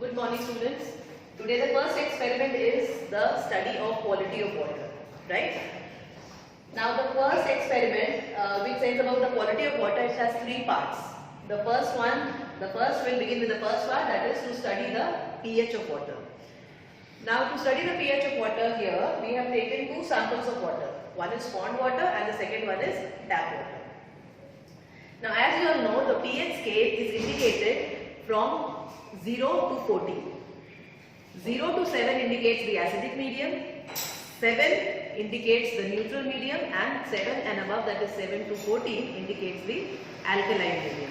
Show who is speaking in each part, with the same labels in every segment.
Speaker 1: Good morning, students. Today the first experiment is the study of quality of water, right? Now the first experiment which says about the quality of water, it has three parts. The first will begin with the first part, that is to study the pH of water. Now to study the pH of water here, we have taken two samples of water. One is pond water and the second one is tap water. Now as you all know, the pH scale is indicated from 0 to 40. 0 to 7 indicates the acidic medium, 7 indicates the neutral medium, and 7 and above, that is 7 to 14, indicates the alkaline medium.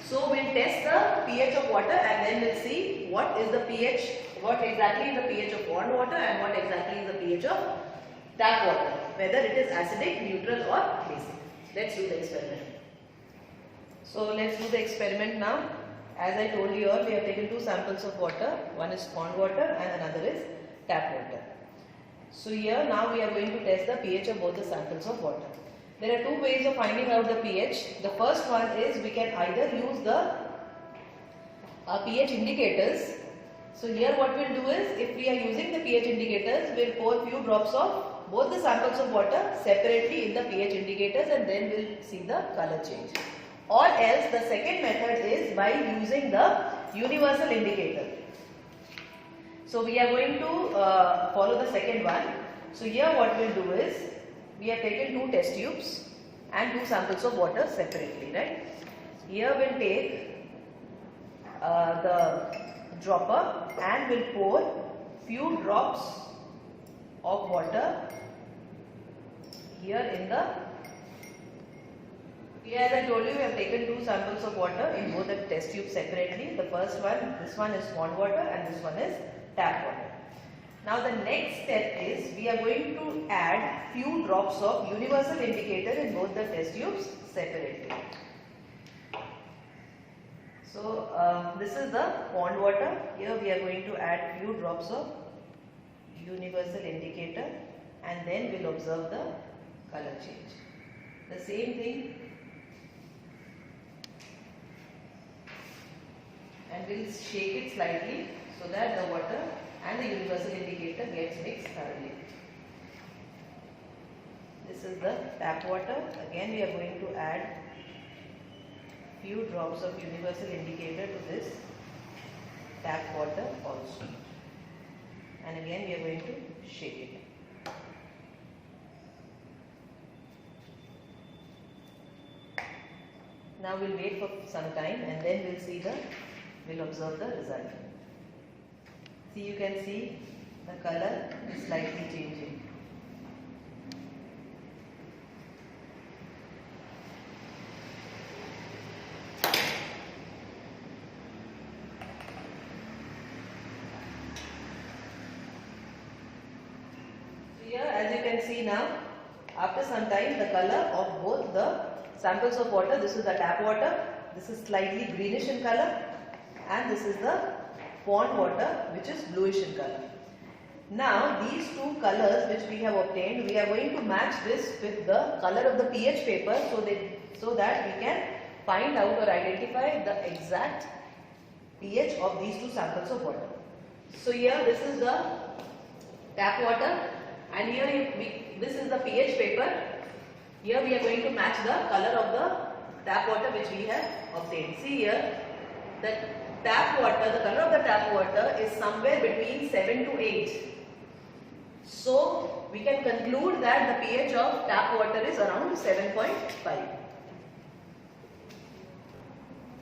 Speaker 1: So we'll test the pH of water and then we'll see what is the pH, what exactly is the pH of pond water and what exactly is the pH of tap water, whether it is acidic, neutral or basic. Let's do the experiment. So let's do the experiment now. As I told you all, we have taken two samples of water. One is pond water and another is tap water. So here now we are going to test the pH of both the samples of water. There are two ways of finding out the pH. The first one is we can either use the pH indicators. So here what we'll do is, if we are using the pH indicators, we'll pour few drops of both the samples of water separately in the pH indicators and then we'll see the color change. Or else the second method is by using the universal indicator. So we are going to follow the second one. So here what we'll do is, we have taken two test tubes and two samples of water separately, right? Here we'll take the dropper and we'll pour few drops of water here in the. Here, as I told you, we have taken two samples of water in both the test tubes separately. The first one, this one is pond water and this one is tap water. Now the next step is, we are going to add few drops of universal indicator in both the test tubes separately. So this is the pond water. Here we are going to add few drops of universal indicator and then we'll observe the color change. The same thing, and we'll shake it slightly so that the water and the universal indicator gets mixed thoroughly. This is the tap water. Again we are going to add few drops of universal indicator to this tap water also. And again we are going to shake it. Now we'll wait for some time and then we'll observe the result. See, you can see the color is slightly changing. So here, as you can see now, after some time the color of both the samples of water, this is the tap water, this is slightly greenish in color, and this is the pond water, which is bluish in color. Now these two colors which we have obtained, we are going to match this with the color of the pH paper so that we can find out or identify the exact pH of these two samples of water. So here this is the tap water and here this is the pH paper. Here we are going to match the color of the tap water which we have obtained. See here, the color of the tap water is somewhere between 7 to 8. So we can conclude that the pH of tap water is around 7.5.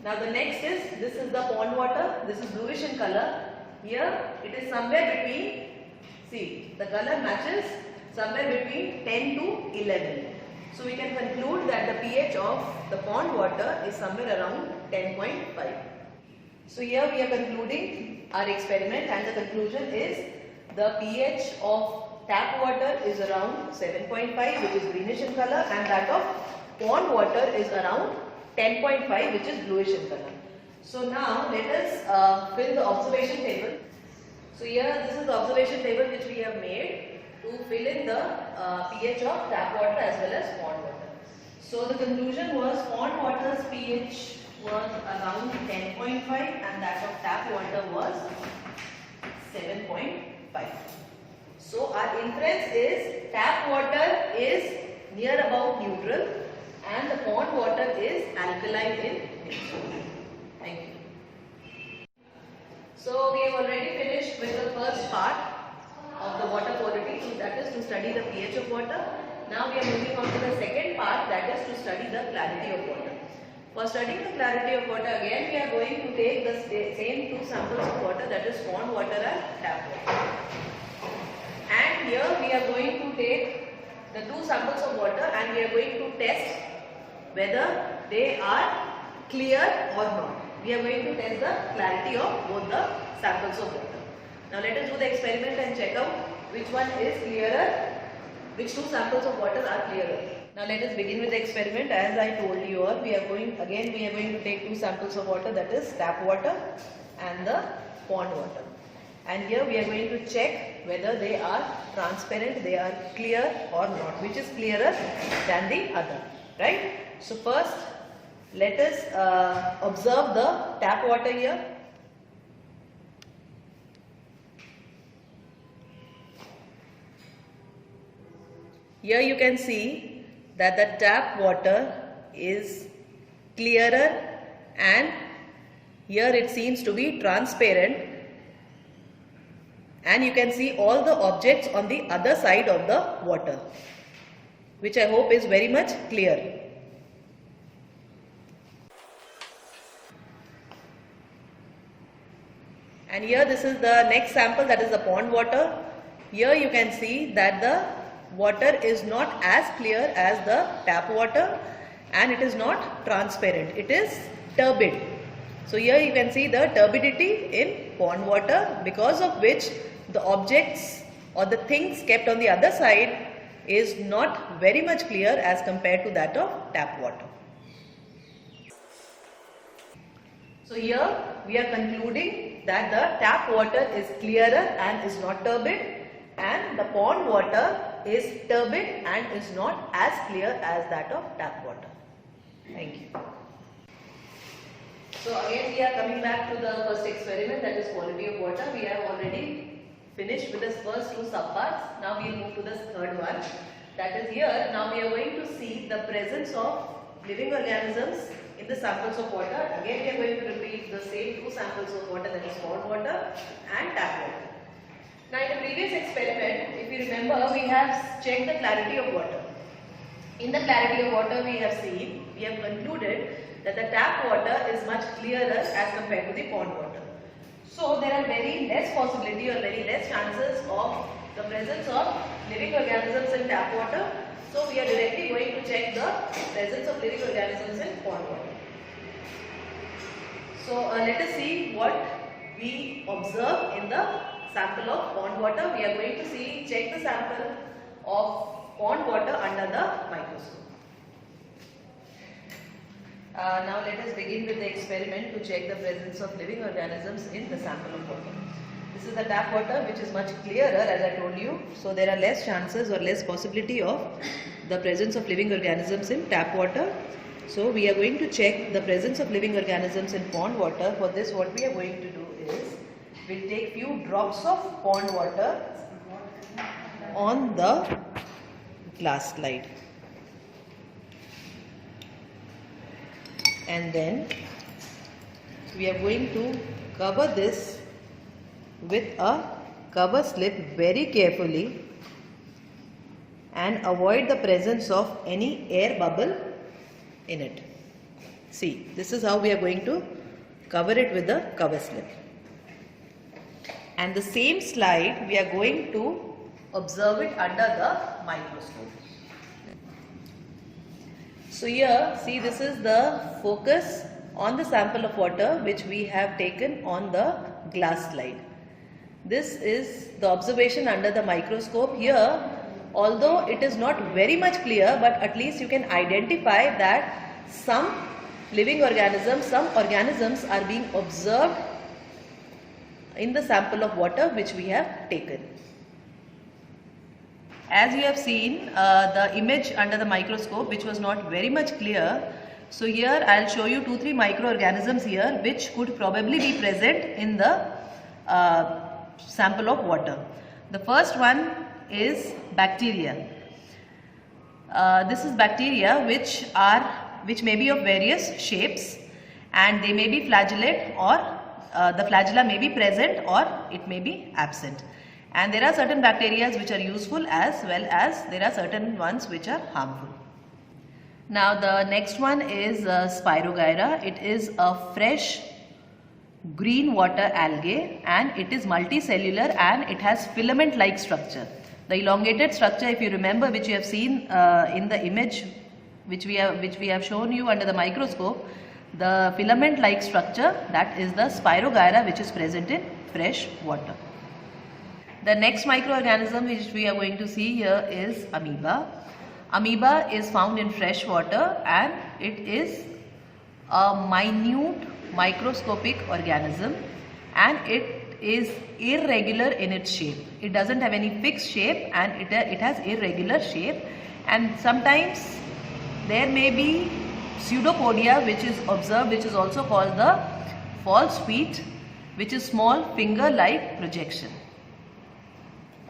Speaker 1: Now the next is, this is the pond water, this is bluish in color. Here it is somewhere between, see, the color matches somewhere between 10 to 11. So we can conclude that the pH of the pond water is somewhere around 10.5. So here we are concluding our experiment and the conclusion is the pH of tap water is around 7.5, which is greenish in color, and that of pond water is around 10.5, which is bluish in color. So now let us fill the observation table. So here this is the observation table which we have made to fill in the pH of tap water as well as pond water. So the conclusion was pond water's pH was around 10.5 and that of tap water was 7.5. So our inference is tap water is near about neutral and the pond water is alkaline in nature. Thank you. So we have already finished with the first part of the water quality, so that is to study the pH of water. Now we are moving on to the second part, that is to study the clarity of water. For studying the clarity of water, again we are going to take the same two samples of water, that is pond water and tap water. And here we are going to take the two samples of water and we are going to test whether they are clear or not. We are going to test the clarity of both the samples of water. Now let us do the experiment and check out which one is clearer, which two samples of water are clearer. Now let us begin with the experiment. As I told you all, we are going to take two samples of water, that is tap water and the pond water. And here we are going to check whether they are transparent, they are clear or not, which is clearer than the other, right? So first let us observe the tap water here. Here you can see that the tap water is clearer and here it seems to be transparent, and you can see all the objects on the other side of the water, which I hope is very much clear. And here this is the next sample, that is the pond water. Here you can see that the water is not as clear as the tap water and it is not transparent, it is turbid. So here you can see the turbidity in pond water, because of which the objects or the things kept on the other side is not very much clear as compared to that of tap water. So here we are concluding that the tap water is clearer and is not turbid, and the pond water is turbid and is not as clear as that of tap water. Thank you. So again we are coming back to the first experiment, that is quality of water. We have already finished with the first two subparts. Now we will move to the third one. That is here. Now we are going to see the presence of living organisms in the samples of water. Again we are going to repeat the same two samples of water, that is pond water and tap water. Now in the previous experiment, if you remember, we have checked the clarity of water. In the clarity of water we have concluded that the tap water is much clearer as compared to the pond water. So there are very less possibility or very less chances of the presence of living organisms in tap water. So we are directly going to check the presence of living organisms in pond water. So let us see what we observe in the sample of pond water. We are going to check the sample of pond water under the microscope. Now let us begin with the experiment to check the presence of living organisms in the sample of water. This is the tap water, which is much clearer, as I told you. So there are less chances or less possibility of the presence of living organisms in tap water. So we are going to check the presence of living organisms in pond water. For this, what we are going to do is, we'll take few drops of pond water on the glass slide. And then we are going to cover this with a cover slip very carefully and avoid the presence of any air bubble in it. See, this is how we are going to cover it with the cover slip. And the same slide we are going to observe it under the microscope. So here, see, this is the focus on the sample of water which we have taken on the glass slide. This is the observation under the microscope. Here, although it is not very much clear, but at least you can identify that some living organisms, some organisms are being observed in the sample of water which we have taken. As you have seen, the image under the microscope, which was not very much clear, So here I'll show you 2-3 microorganisms here which could probably be present in the sample of water. The first one is bacteria. This is bacteria which may be of various shapes, and they may be flagellate, or the flagella may be present or it may be absent. And there are certain bacteria which are useful, as well as there are certain ones which are harmful. Now the next one is Spirogyra. It is a fresh green water algae, and it is multicellular and it has filament like structure. The elongated structure, if you remember, which you have seen in the image which we have shown you under the microscope, the filament like structure, that is the Spirogyra, which is present in fresh water. The next microorganism which we are going to see here is amoeba. Amoeba is found in fresh water, and it is a minute microscopic organism, and it is irregular in its shape. It doesn't have any fixed shape, and it has irregular shape, and sometimes there may be pseudopodia which is observed, which is also called the false feet, which is small finger like projection.